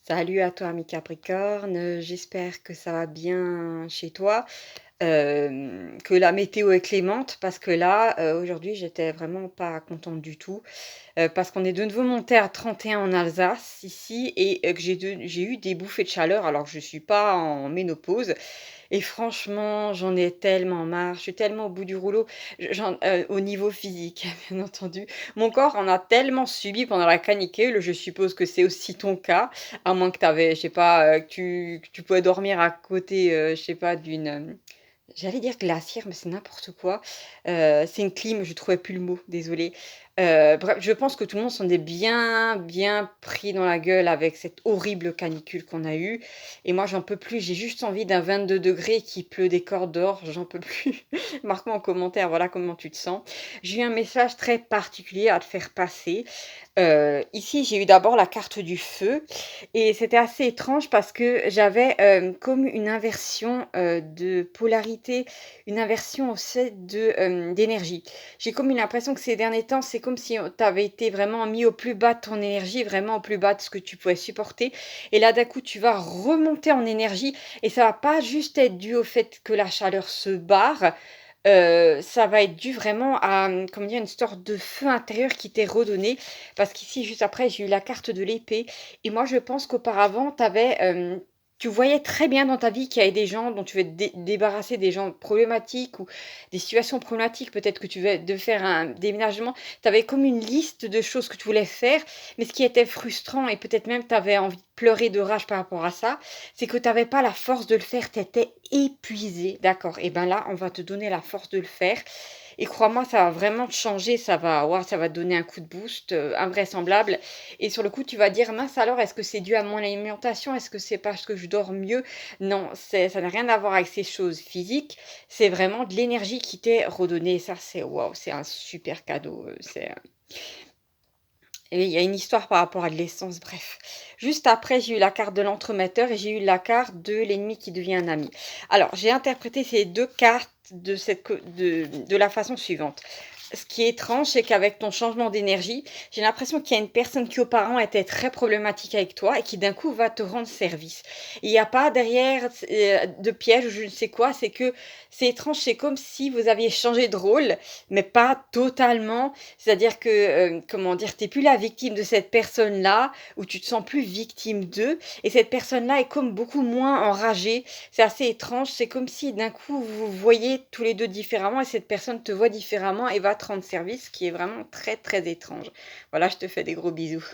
Salut à toi, ami Capricorne, j'espère que ça va bien chez toi, que la météo est clémente parce que là, aujourd'hui, j'étais vraiment pas contente du tout, parce qu'on est de nouveau monté à 31 en Alsace ici et que j'ai eu des bouffées de chaleur alors que je suis pas en ménopause et franchement, j'en ai tellement marre, je suis tellement au bout du rouleau, au niveau physique, bien entendu. Mon corps en a tellement subi pendant la canicule, je suppose que c'est aussi ton cas, à moins que tu avais, je sais pas, que tu pouvais dormir à côté, je sais pas, j'allais dire glacière, mais c'est n'importe quoi. C'est une clim, je trouvais plus le mot, désolée. Bref, je pense que tout le monde s'en est bien, bien pris dans la gueule avec cette horrible canicule qu'on a eue. Et moi, j'en peux plus. J'ai juste envie d'un 22 degrés qui pleut des cordes dehors. J'en peux plus. Marque-moi en commentaire, voilà comment tu te sens. J'ai eu un message très particulier à te faire passer. Ici, j'ai eu d'abord la carte du feu et c'était assez étrange parce que j'avais, comme une inversion, de polarité, une inversion aussi d'énergie. J'ai comme eu l'impression que ces derniers temps, c'est comme si tu avais été vraiment mis au plus bas de ton énergie, vraiment au plus bas de ce que tu pouvais supporter et là, d'un coup, tu vas remonter en énergie et ça va pas juste être dû au fait que la chaleur se barre, ça va être dû vraiment à, comment dire? Une sorte de feu intérieur qui t'est redonné. Parce qu'ici, juste après, j'ai eu la carte de l'épée et moi, je pense qu'auparavant, tu voyais très bien dans ta vie qu'il y avait des gens dont tu veux te débarrasser, des gens problématiques ou des situations problématiques. Peut-être que tu veux de faire un déménagement. Tu avais comme une liste de choses que tu voulais faire, mais ce qui était frustrant et peut-être même tu avais envie de pleurer de rage par rapport à ça, c'est que tu avais pas la force de le faire, tu étais épuisé, d'accord? Et ben là, on va te donner la force de le faire et crois-moi, ça va vraiment te changer, ça va waouh, ça va te donner un coup de boost, invraisemblable et sur le coup, tu vas dire: «Mince alors, est-ce que c'est dû à mon alimentation? Est-ce que c'est parce que je dors mieux?» Non, ça n'a rien à voir avec ces choses physiques, c'est vraiment de l'énergie qui t'est redonnée et ça, c'est waouh, c'est un super cadeau, et il y a une histoire par rapport à de l'essence, bref. Juste après, j'ai eu la carte de l'entremetteur et j'ai eu la carte de l'ennemi qui devient un ami. Alors, j'ai interprété ces 2 cartes de la façon suivante. Ce qui est étrange, c'est qu'avec ton changement d'énergie, j'ai l'impression qu'il y a une personne qui auparavant était très problématique avec toi et qui d'un coup va te rendre service. Il n'y a pas derrière, de piège ou je ne sais quoi, c'est étrange, c'est comme si vous aviez changé de rôle, mais pas totalement. C'est-à-dire que, comment dire? Tu es plus la victime de cette personne-là, ou tu te sens plus victime d'eux et cette personne-là est comme beaucoup moins enragée. C'est assez étrange, c'est comme si d'un coup vous vous voyez tous les 2 différemment et cette personne te voit différemment et va te rendre service, ce qui est vraiment très, très étrange. Voilà, je te fais des gros bisous.